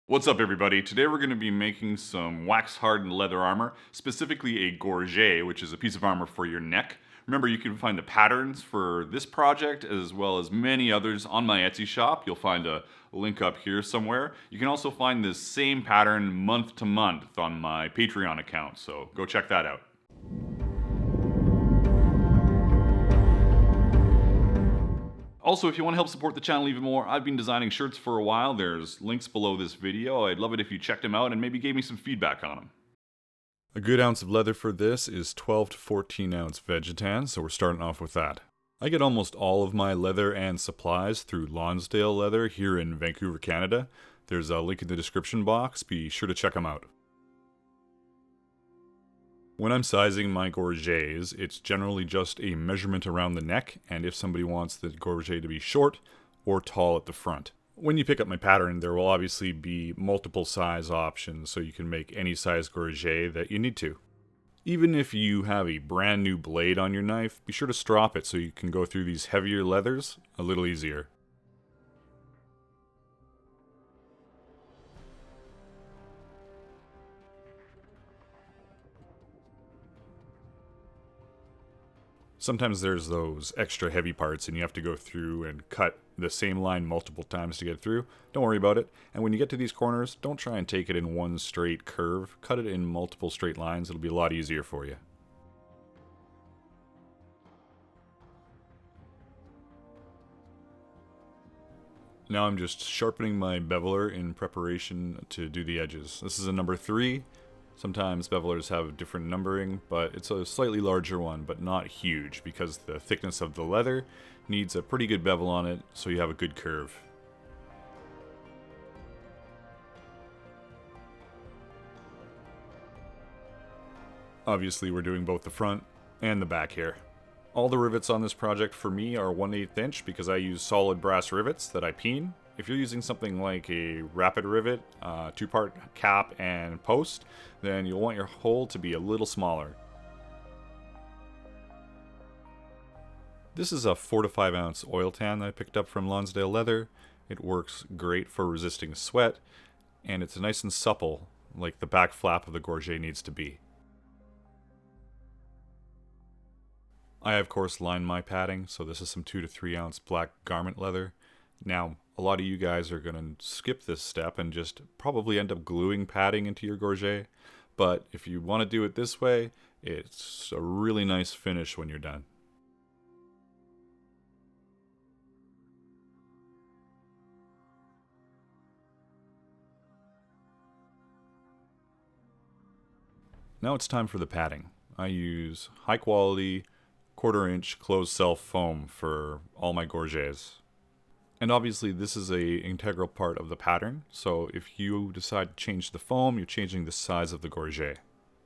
What's up, everybody? Today we're going to be making some wax hardened leather armor, specifically a gorget, which is a piece of armor for your neck. Remember, you can find the patterns for this project as well as many others on my Etsy shop. You'll find a link up here somewhere. You can also find this same pattern month to month on my Patreon account, so go check that out. Also, if you want to help support the channel even more, I've been designing shirts for a while. There's links below this video. I'd love it if you checked them out and maybe gave me some feedback on them. A good ounce of leather for this is 12 to 14 ounce vegetan, so we're starting off with that. I get almost all of my leather and supplies through LONSDALE Leather here in Vancouver, Canada. There's a link in the description box. Be sure to check them out. When I'm sizing my gorgets, it's generally just a measurement around the neck, and if somebody wants the gorget to be short or tall at the front. When you pick up my pattern, there will obviously be multiple size options, so you can make any size gorget that you need to. Even if you have a brand new blade on your knife, be sure to strop it so you can go through these heavier leathers a little easier. Sometimes there's those extra heavy parts and you have to go through and cut the same line multiple times to get through. Don't worry about it. And when you get to these corners, don't try and take it in one straight curve. Cut it in multiple straight lines. It'll be a lot easier for you. Now I'm just sharpening my beveler in preparation to do the edges. This is a number 3. Sometimes bevelers have different numbering, but it's a slightly larger one, but not huge, because the thickness of the leather needs a pretty good bevel on it, so you have a good curve. Obviously, we're doing both the front and the back here. All the rivets on this project for me are 1/8 inch because I use solid brass rivets that I peen. If you're using something like a rapid rivet, 2-part cap and post, then you'll want your hole to be a little smaller. This is a 4 to 5 ounce oil tan that I picked up from LONSDALE Leather. It works great for resisting sweat, and it's nice and supple, like the back flap of the gorget needs to be. I of course line my padding, so this is some 2 to 3 ounce black garment leather. Now, a lot of you guys are going to skip this step and just probably end up gluing padding into your gorget, but if you want to do it this way, it's a really nice finish when you're done. Now it's time for the padding. I use high quality 1/4 inch closed cell foam for all my gorgets. And obviously this is an integral part of the pattern, so if you decide to change the foam, you're changing the size of the gorget.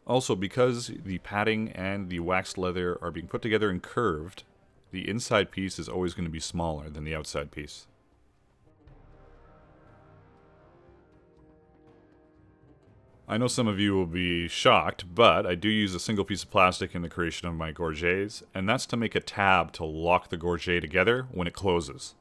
Also, because the padding and the waxed leather are being put together and curved, the inside piece is always going to be smaller than the outside piece. I know some of you will be shocked, but I do use a single piece of plastic in the creation of my gorgets, and that's to make a tab to lock the gorget together when it closes.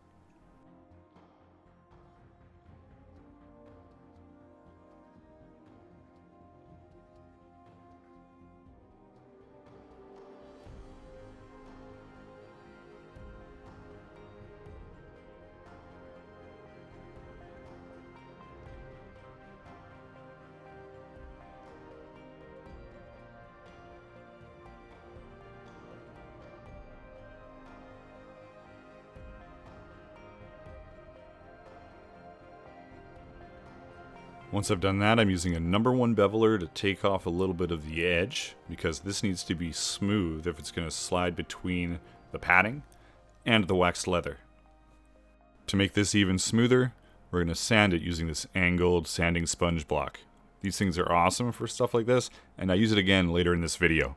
Once I've done that, I'm using a number 1 beveler to take off a little bit of the edge, because this needs to be smooth if it's going to slide between the padding and the waxed leather. To make this even smoother, we're going to sand it using this angled sanding sponge block. These things are awesome for stuff like this, and I use it again later in this video.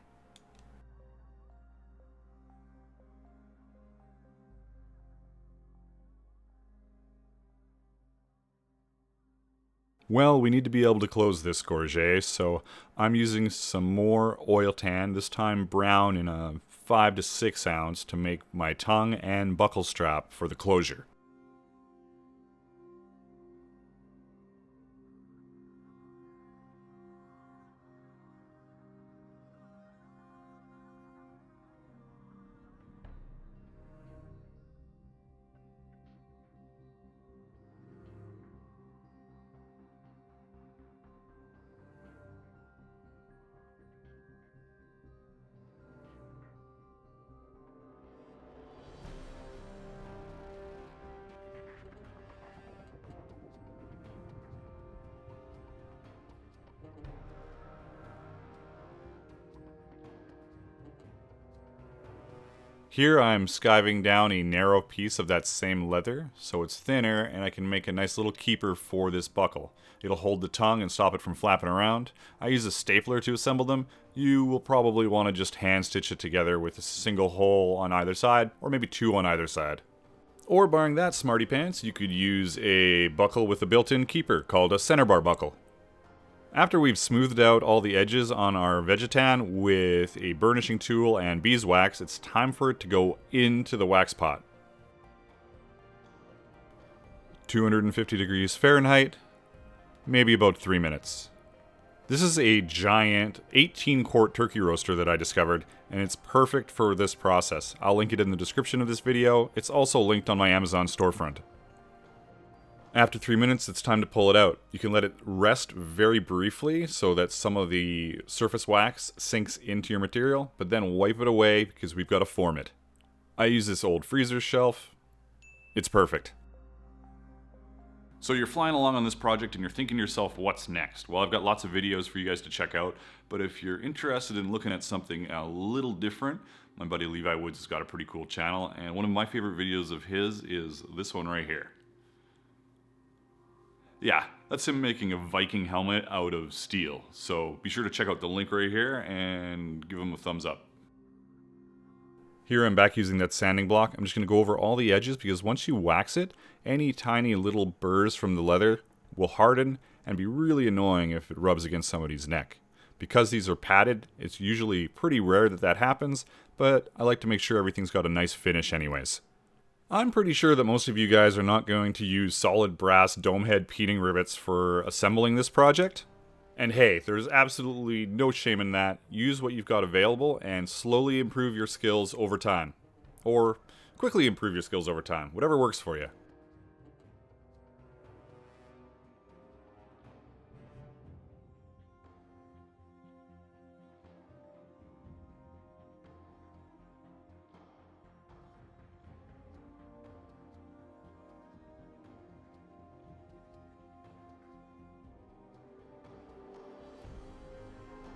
Well, we need to be able to close this gorget, so I'm using some more oil tan, this time brown in a 5 to 6 ounce to make my tongue and buckle strap for the closure. Here I'm skiving down a narrow piece of that same leather, so it's thinner and I can make a nice little keeper for this buckle. It'll hold the tongue and stop it from flapping around. I use a stapler to assemble them. You will probably want to just hand stitch it together with a single hole on either side, or maybe two on either side. Or barring that, smarty pants, you could use a buckle with a built-in keeper called a center bar buckle. After we've smoothed out all the edges on our Vegetan with a burnishing tool and beeswax, it's time for it to go into the wax pot. 250 degrees Fahrenheit, maybe about 3 minutes. This is a giant 18-quart turkey roaster that I discovered, and it's perfect for this process. I'll link it in the description of this video. It's also linked on my Amazon storefront. After 3 minutes, it's time to pull it out. You can let it rest very briefly so that some of the surface wax sinks into your material, but then wipe it away because we've got to form it. I use this old freezer shelf. It's perfect. So you're flying along on this project and you're thinking to yourself, what's next? Well, I've got lots of videos for you guys to check out, but if you're interested in looking at something a little different, my buddy Levi Woods has got a pretty cool channel, and one of my favorite videos of his is this one right here. Yeah, that's him making a Viking helmet out of steel. So be sure to check out the link right here and give him a thumbs up. Here I'm back using that sanding block. I'm just going to go over all the edges because once you wax it, any tiny little burrs from the leather will harden and be really annoying if it rubs against somebody's neck. Because these are padded, it's usually pretty rare that that happens, but I like to make sure everything's got a nice finish anyways. I'm pretty sure that most of you guys are not going to use solid brass dome head peening rivets for assembling this project. And hey, there's absolutely no shame in that. Use what you've got available and slowly improve your skills over time. Or quickly improve your skills over time, whatever works for you.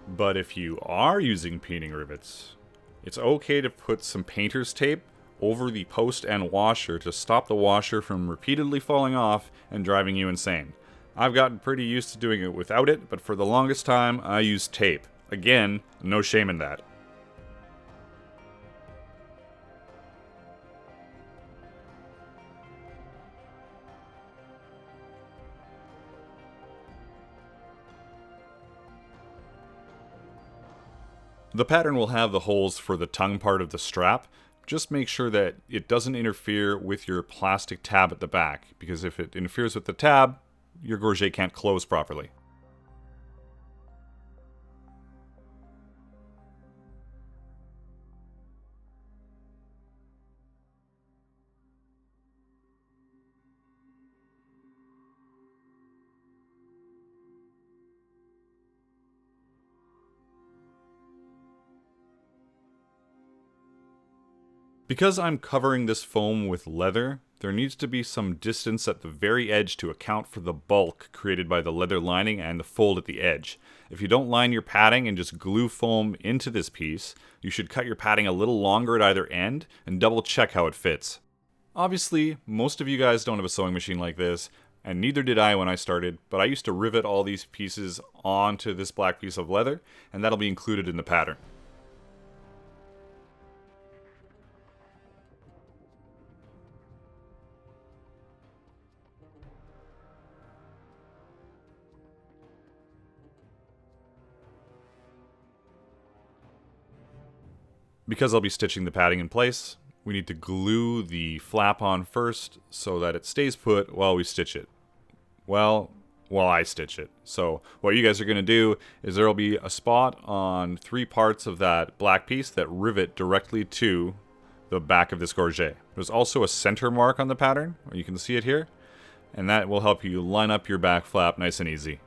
But if you are using peening rivets, it's okay to put some painter's tape over the post and washer to stop the washer from repeatedly falling off and driving you insane. I've gotten pretty used to doing it without it, but for the longest time I used tape. Again, no shame in that. The pattern will have the holes for the tongue part of the strap. Just make sure that it doesn't interfere with your plastic tab at the back, because if it interferes with the tab, your gorget can't close properly. Because I'm covering this foam with leather, there needs to be some distance at the very edge to account for the bulk created by the leather lining and the fold at the edge. If you don't line your padding and just glue foam into this piece, you should cut your padding a little longer at either end and double check how it fits. Obviously, most of you guys don't have a sewing machine like this, and neither did I when I started, but I used to rivet all these pieces onto this black piece of leather, and that'll be included in the pattern. Because I'll be stitching the padding in place, we need to glue the flap on first so that it stays put while we stitch it. Well, while I stitch it. So what you guys are going to do is there will be a spot on 3 parts of that black piece that rivet directly to the back of this gorget. There's also a center mark on the pattern, or you can see it here, and that will help you line up your back flap nice and easy.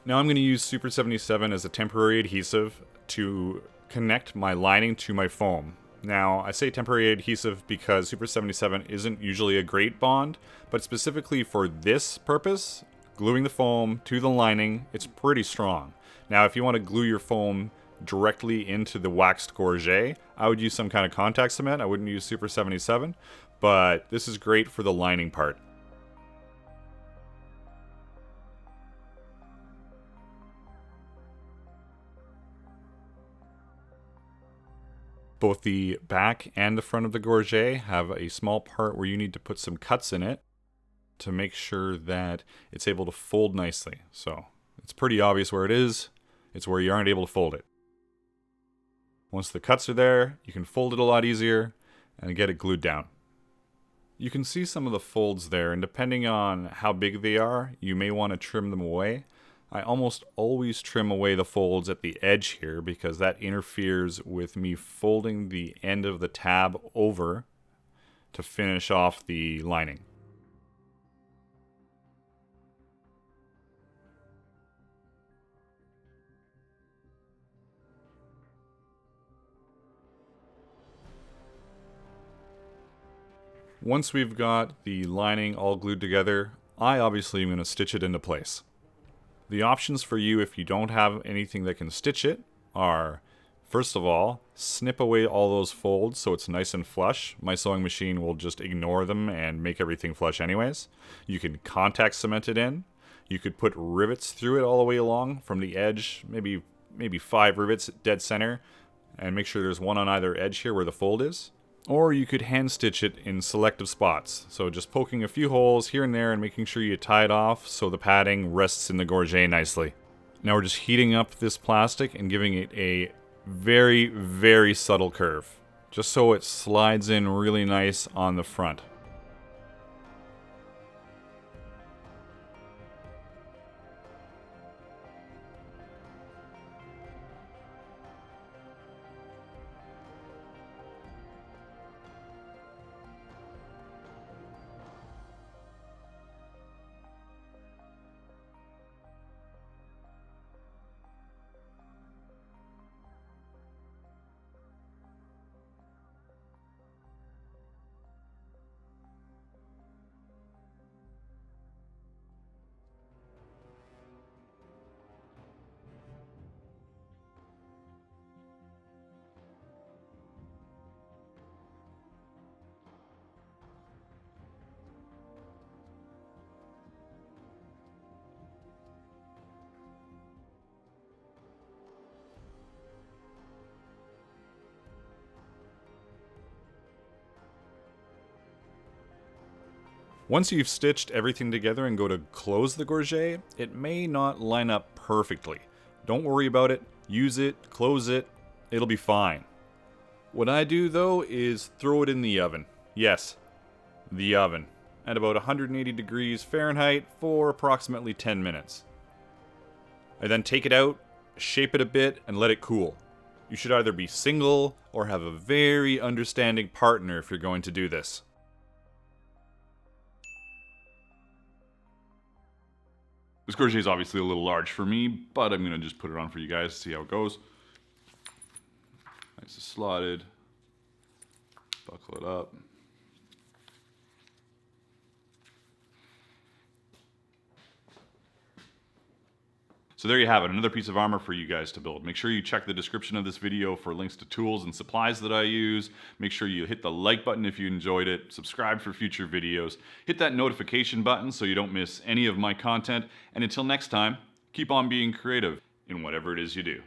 Now I'm going to use Super 77 as a temporary adhesive to connect my lining to my foam. Now, I say temporary adhesive because Super 77 isn't usually a great bond, but specifically for this purpose, gluing the foam to the lining, it's pretty strong. Now, if you want to glue your foam directly into the waxed gorget, I would use some kind of contact cement. I wouldn't use Super 77, but this is great for the lining part. Both the back and the front of the gorget have a small part where you need to put some cuts in it to make sure that it's able to fold nicely. So it's pretty obvious where it is. It's where you aren't able to fold it. Once the cuts are there, you can fold it a lot easier and get it glued down. You can see some of the folds there, and depending on how big they are, you may want to trim them away. I almost always trim away the folds at the edge here because that interferes with me folding the end of the tab over to finish off the lining. Once we've got the lining all glued together, I obviously am going to stitch it into place. The options for you if you don't have anything that can stitch it are, first of all, snip away all those folds so it's nice and flush. My sewing machine will just ignore them and make everything flush anyways. You can contact cement it in. You could put rivets through it all the way along from the edge, maybe 5 rivets dead center, and make sure there's one on either edge here where the fold is. Or you could hand stitch it in selective spots, so just poking a few holes here and there and making sure you tie it off so the padding rests in the gorget nicely. Now we're just heating up this plastic and giving it a very, very subtle curve, just so it slides in really nice on the front. Once you've stitched everything together and go to close the gorget, it may not line up perfectly. Don't worry about it. Use it, close it, it'll be fine. What I do though is throw it in the oven. Yes, the oven. At about 180 degrees Fahrenheit for approximately 10 minutes. I then take it out, shape it a bit, and let it cool. You should either be single or have a very understanding partner if you're going to do this. This gorget is obviously a little large for me, but I'm going to just put it on for you guys to see how it goes. Nice and slotted. Buckle it up. So there you have it, another piece of armor for you guys to build. Make sure you check the description of this video for links to tools and supplies that I use. Make sure you hit the like button if you enjoyed it, subscribe for future videos, hit that notification button so you don't miss any of my content, and until next time, keep on being creative in whatever it is you do.